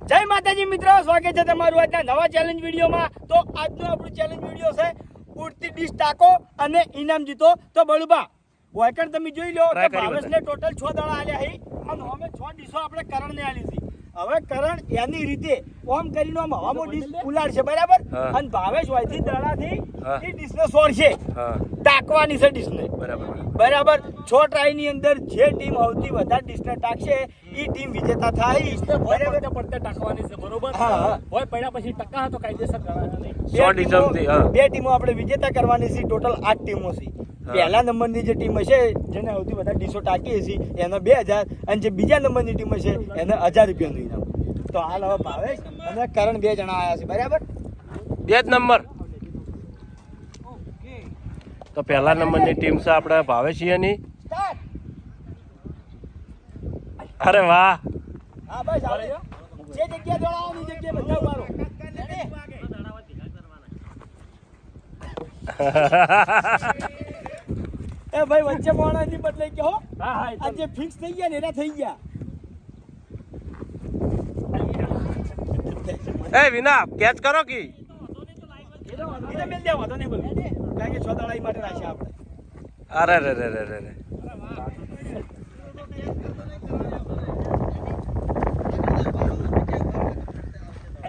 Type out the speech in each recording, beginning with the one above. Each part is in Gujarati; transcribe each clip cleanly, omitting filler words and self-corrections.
જય માતાજી મિત્રો, સ્વાગત છે તમારું આજના નવા ચેલેન્જ વિડીયોમાં। તો આજનો આપણું ચેલેન્જ વિડીયો છે ઉડતી ડીશ ટાકો અને ઇનામ જીતો। તો બળુબા વાયકણ તમે જોઈ લો કે ભાવેશને ટોટલ 6 દડા આલ્યા છે અને અમે 6 ડીશો આપણે કરણને આલી છે। હવે કરણ એની રીતે ઓમ કરીને આમ હવામાં ડીશ ઉલાડશે બરાબર, અને ભાવેશ વાયથી દડાથી એ ડીશને છોડશે, ટાકવાની છે ડીશને બરાબર। 6 ટ્રાય ની અંદર જે ટીમ સૌથી વધારે ડીશને ટાકશે એ ટીમ વિજેતા થાય બરાબર। પડતે ટાકવાની છે બરોબર। હોય પડ્યા પછી ટકા તો કાયદેસર ગણાય નહીં। 100 ડીશમથી બે ટીમો આપણે વિજેતા કરવાની છે, ટોટલ 8 ટીમો છે। પહેલા નંબરની જે ટીમ હશે જેને સૌથી વધારે ડીશો ટાકી હશે એને 2000, અને જે બીજા નંબરની ટીમ હશે એને 1000 રૂપિયાનું ઇનામ। તો હાલ હવે ભાવેશ અને કરણ 2 જણા આવ્યા છે બરાબર, 2 જ નંબર। તો પહેલા નંબરની ટીમ છે આપણે ભાવેશિયાની। અરે વાહ, હા બસ આવે જે જગ્યા દોડાવવાની જગ્યા બધા મારો એ ભાઈ વચ્ચે મોણાથી બદલાઈ ગયો હો। હા હા આ જે ફિક્સ થઈ ગયા ને એના થઈ ગયા। એ વિના કેચ કરો કી એને મેલ દેવા તો નહીં બોલ, કારણ કે 6 દડાઈ માટે રાખ્યા આપણે। અરે રે રે રે રે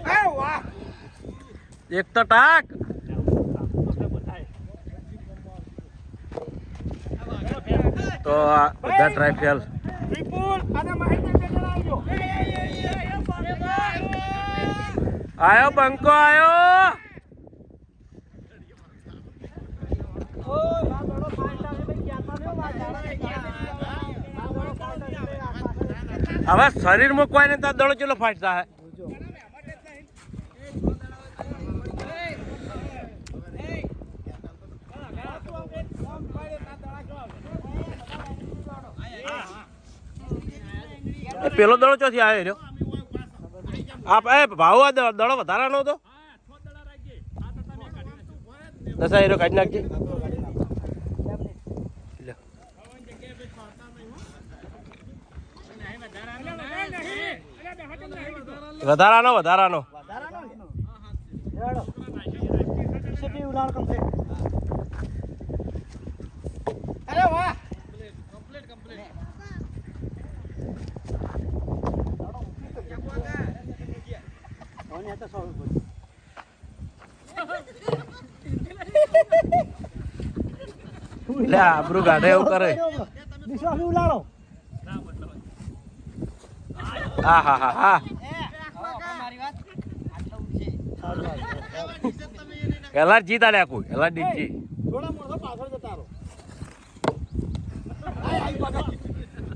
એ વાહ, એક તો ટાક। તો આ બધા ટ્રાય ફેલ। વિપુલ અને મહેન્દ્ર બે જણા આવજો। આયો બંકો આયો। હવે શરીર મૂકવાને ત્યાં દડો ચેલો ફાટતા હે। પેલો દડો ચોથી આવ્યો રહ્યો આપ એ ભાવ આ દડો વધારાનો હતો દસા હીરો કાઢી નાખજે। વધારાનો વધારાનો અરે વાહ, લે આબરૂ ગાઢે એવું કરે। હા હા હા હા એલા જીત આલ્યા કોઈ એલા ડીજી થોડા મોઢો પાછળ જતા રહો।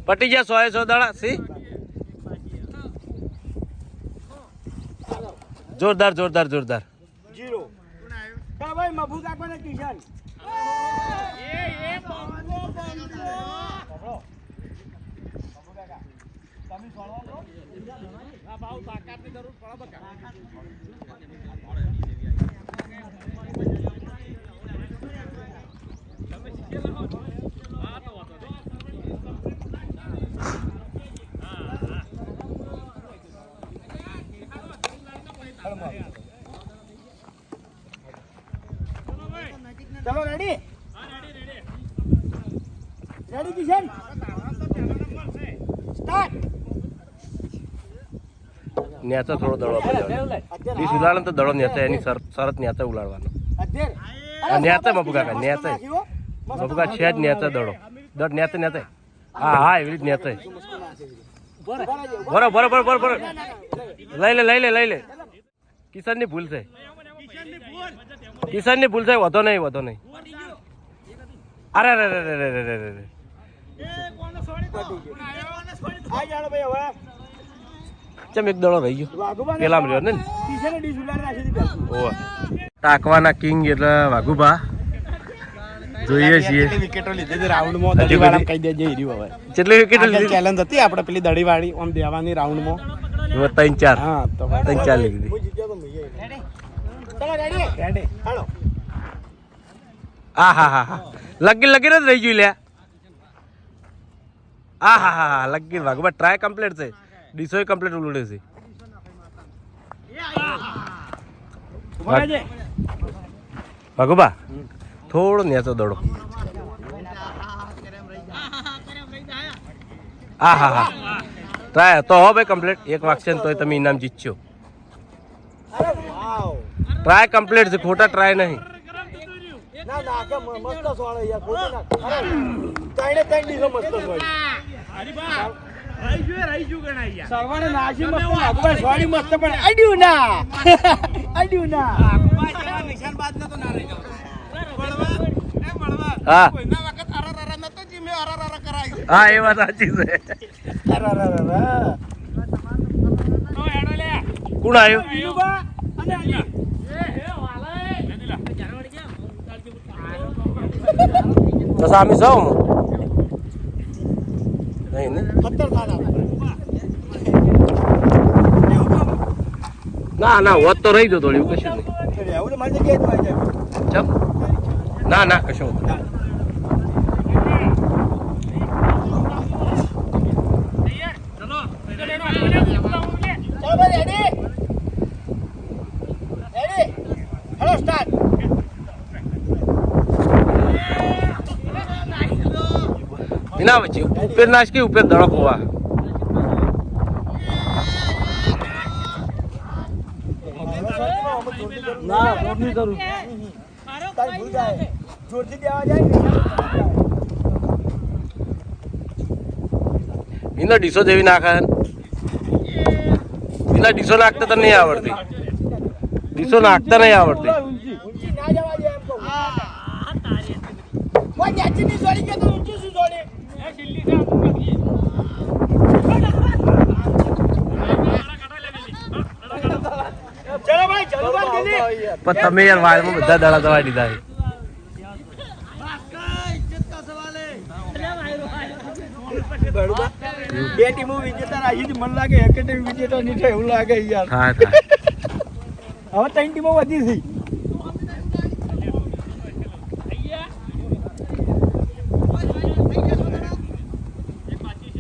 પટી ગયા 100 દાડા સી જોરદાર જોરદાર જોરદાર। 0 કા ભાઈ મફૂત આપને કિશન ચલો રેડી રેડી કિશન સ્ટાર્ટ। નેચા થોડો દડો ડીશ ઉલાડે તો દડો નેચા એની શરત નેચા ઉલાડવાનો। નેચા મબુ કાકા નેચા મબુ કાકા છે જ નેચા દડો દડ નેચા નેચા હા હા એવી રીતે નેચા બરો બરો બરો બરો બરો લઈ લે લઈ લે લઈ લે। કિશન ની ભૂલ છે, કિશન ની ભૂલ છે, વધો નહીં વધો નહીં। અરે રે રે રે રે રે રે રે ચમ એક દડો રહી ગયો પેલા રહ્યો ને ટાકવાના કિંગ એટલે વાઘુભા જોઈએ છીએ। વિકેટો લીધી રાઉન્ડમાં દડીવાળા કહી દેજે હીરી હવે કેટલી વિકેટ લીધી ચેલેન્જ હતી આપણે પેલી દડીવાળી આમ દેવાની રાઉન્ડમાં 3-4 હા તો 3-4 લીધી। ચલો રેડી રેડી હાલો। આ હા હા હા લગી લગી જ રહી ગયું લ્યા। આ હા હા હા લગી વાઘુભા ટ્રાય કમ્પ્લીટ છે, ડીસો કમ્પ્લીટ ઉલડે છે। ભગુબા થોડો નેચો દડો હા હા હા ટ્રાય તો હો ભાઈ કમ્પ્લીટ એક વાગશે ને તોય તમે ઇનામ જીતશો ટ્રાય કમ્પ્લીટ છે ખોટા ટ્રાય નહીં ના ના કે મસ્ત સોળે યાર ખોટી ના અરે ત્રણે ત્રણ દીધો મસ્ત સોળી સરવાણે નાસી મસ્ત ભગવાન સોળી મસ્ત પણ અડ્યું ના અડ્યું ના નિશાનબાદ ન તો ના રહી જાવ હા કોઈના વખત અરર નતો જી મે અરર કરાઈ હા એ વાત સાચી છે અરર તો હેડો લે કોણ આવ્યો વિનુબા અને અલી તો સામે જાઓ નહીં ને ખતર થાના ના ના હોત તો રહી દો થોડી એવું કશું નહીં એવું તો મારી જગ્યાએ જ હોય છે ચમ ના ના કશું હોતું ચલો ભાઈ રેડી રેડી હેલો સ્ટાર્ટ એના પછી ઉપર નાખી ઉપર દડો હોવા ના ફોન નહીં કરું તારી ભૂલ જાય જોરથી દેવા જાય ને એના ડીસો જેવી નાખે એના ડીસો નાખતા તને નહીં આવડતી ડીસો નાખતા નહીં આવડતી ઊંચી ના જવા દે એમ કહું કોઈ નેચી ની જોડી કે તો ઊંચી શું જોડી ચલો ભાઈ ચલો ભાઈ પણ તમે યાર વાળમાં બધા દડા દવા દીધા છે બે ટીમો વિજેતા રાખી મન લાગે એકેડમી વિજેતા નહીં થાય એવું લાગે યાર હા થાય હવે ત્રણ ટીમો વધી છે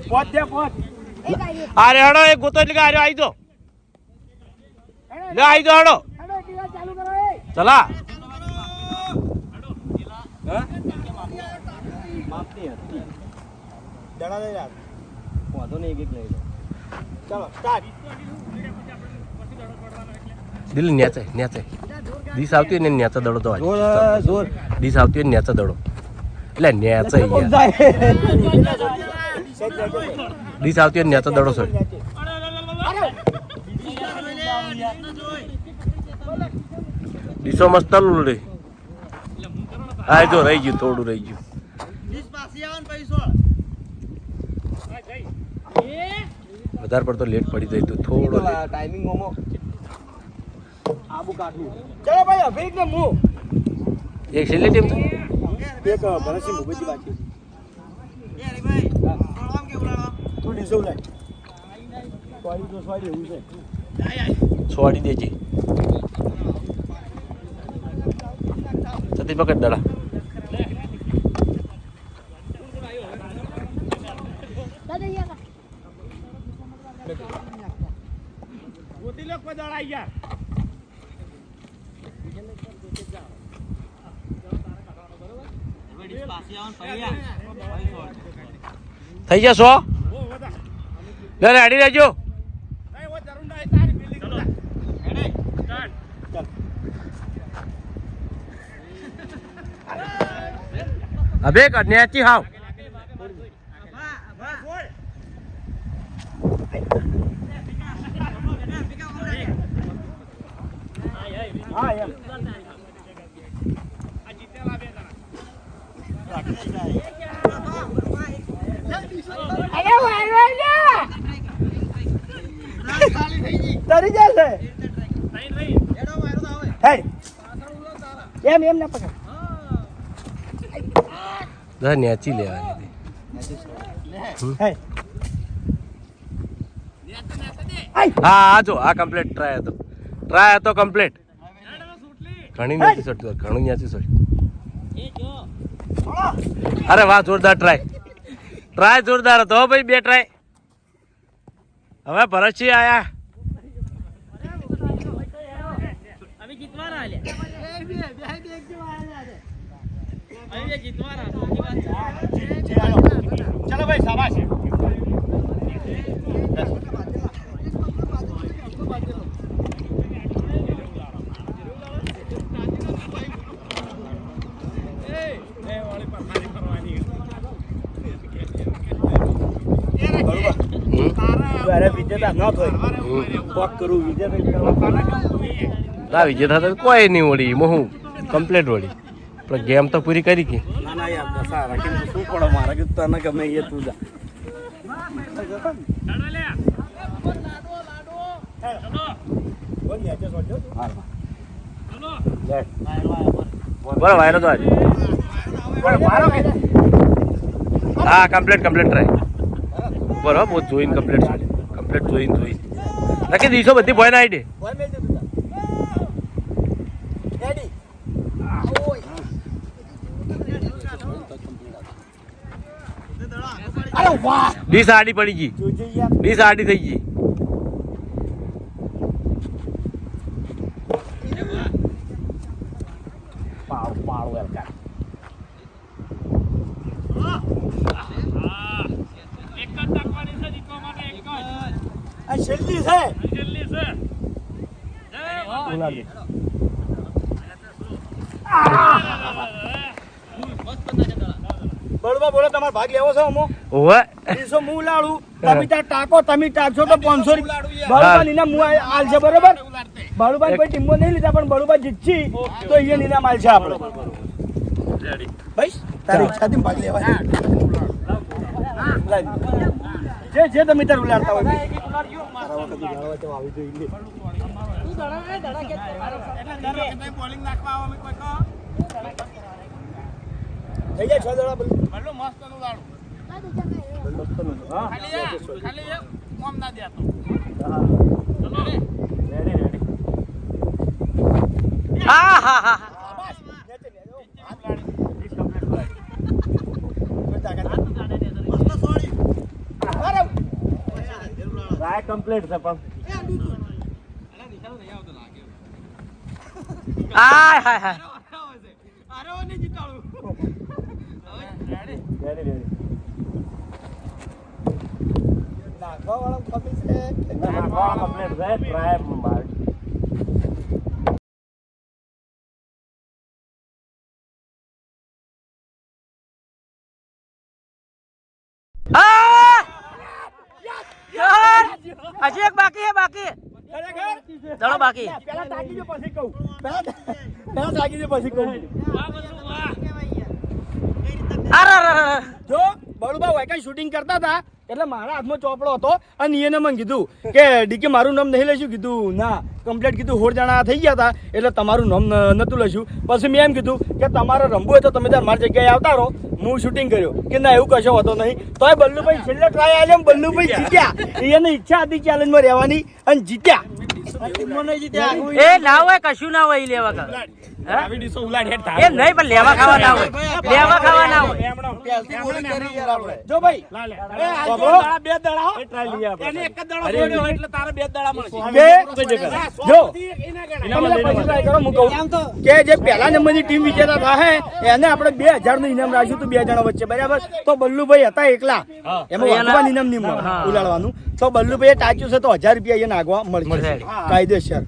પહોંચ દે પહોંચ અરે હડો એક ગોતો એટલે કે આર્યો આવી દો લે આવી દો હડો ચાલુ કરો ચલા દડા લઈ રાખ વાંધો નહીં એક લઈ લો ચાલો સ્ટાર્ટ દિલ નેચે નેચે દીસ આવતી હોય ને નેચા દડો તો જોર જોર દીસ આવતી હોય ને નેચા દડો એટલે નેચે યાર દીસ આવતી હોય ને નેચા દડો સોડ દીસો મસ્ત લુલ આ જો રહી ગયું થોડું રહી ગયું વધારે પડતો લેટ પડી જાય તો થોડો ટાઈમિંગ મોમો આબુ કાઢવું ચલો ભાઈ અભિક ને મુ એક છેલ્લી ટીમ એક ભરતસિંહ મુગજી બાકી એ હરી ભાઈ સોળામ કે ઉલાડો તું ડીસો લાય સોરી તો સોરી એવું છે છોડી દેજે સતી પકડ દડા ગોતી લો કોઈ દડા યાર થઈ જશો લે રેડી રહેજો અબે નેચી હાવ હા એમ તરી જશે હે એમ એમ ના પકડ નેચી લેવાની હે હા આ જો આ કમ્પ્લીટ ટ્રાય હતો કમ્પ્લીટ ઘણી નેચી સડતી ઘણું નેચી સડી અરે વાહ જોરદાર ટ્રાય જોરદાર હતો ભાઈ બે ટ્રાય હવે ભરતસિંહ આયા અમે જીતવાના અમે જીતવાના ચલો ભાઈ શાબાશ વિજેતા ન થાય કરું વિજેતા વિજેતા તો કોઈ નહીં વળી હું કમ્પ્લેટ વળી પણ ગેમ તો પૂરી કરી કે ના ના યાર સારા કે શું પડો મારા કે તને ગમે એ તું જા બરાબર વાયરો તો આજે હા કમ્પ્લેટ ટ્રાય બરાબર બહુ જોઈને કમ્પ્લેટ જોઈને નક્કી દિવસો બધી ભય ના આઈડી ડીસ આડી પડી ગઈ ડીસ આડી થઈ ગઈ છેલ્લી છે બળવા બોલો તમારે ભાગ લેવો છે અમો ઓવે 200 હું લાડું તમે ત્યાં ટાકો તમે ટાકશો તો 500 બળવા નીના મુ આલ છે બરોબર બળુભાઈ કોઈ ટીમો નહીં લીધા પણ બળુભાઈ જીતછી તો અહીંયા નીના માલ છે આપણો ભાઈ તારી ઈચ્છાથી ભાગ લેવા જે તમે તાર ઉલાડતા હોય થઈ જાય 6 દડા બોલ મસ્ત નું લાડુ ખાલી કોમ ના દેતો ચલો રેડી હા હા હા રાય કમ્પ્લીટ છે પણ હાય હાય હાય અરે ઓ નહીં જીતાડું રેડી નાખવા વાળો કમ્પ્લીટ છે નાખવા વાળો કમ્પ્લીટ છે ટ્રાય માર હજી એક બાકી દડો બાકી પેલા તાકી દે પછી કહું પેલા તાકી દે પછી કહું જો બળુબા વાયકા શૂટિંગ કરતા હતા એટલે મારા હાથમાં ચોપડો હતો અને એને મને કીધું કે ડીકે મારું નામ નહીં લઈશું કીધું ના કમ્પ્લીટ કીધું 16 જણા થઈ ગયા હતા એટલે તમારું નામ નતું લઈશું પછી મેં એમ કીધું કે તમારે રમવું હોય તો તમે તાર મારી જગ્યાએ આવતા રહો હું શૂટિંગ કર્યો કે ના એવું કશો હતો નહીં તોય બલ્લુભાઈ છેલ્લે ટ્રાય આલ્યો બલ્લુભાઈ જીત્યા એને ઈચ્છા હતી ચેલેન્જમાં રહેવાની અને જીત્યા એ ના હોય કશું ના હોય લેવા ખાવા એ નહીં પણ લેવા ખાવા ના હોય જો ભાઈ બે દડા એને એક જ દડો છોડ્યો એટલે તારે બે દડા મળશે જો કે જે પહેલા નંબરની ટીમ વિજેતા થાય એને આપણે 2000 નું ઇનામ રાખ્યું હતું 2 જણા વચ્ચે બરાબર તો બલ્લુભાઈ હતા એકલા એમાં વાગવાનું ઇનામ નહીં ઉલાડવાનું તો બલ્લુભાઈ ટાચ્યું છે તો 1000 રૂપિયા એને આગવા મળશે કાયદેસર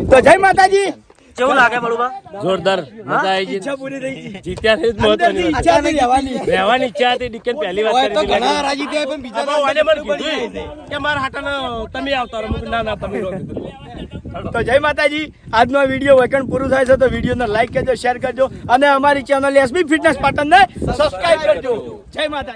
તો જય માતાજી કેવું લાગે બળુબા જોરદાર મજા આવી ગઈ ઈચ્છા પૂરી થઈ ગઈ જીત્યા છે જ મહત્વની વાત. ઈચ્છા હતી રહેવાની રહેવાની ઈચ્છા હતી ડીકેન પહેલી વાત કરી ઘણા રાજી થયા પણ બીજા મને કીધું કે મારા હાટાનો તમે આવતા રહો ના ના તમે રહો કીધું. તો જય માતાજી આજનો આ વિડીયો વેકન પૂરું થાય છે તો વિડીયોને લાઈક કરજો શેર કરજો અને અમારી ચેનલ એસબી ફિટનેસ પાટણને સબસ્ક્રાઇબ કરજો જય માતાજી.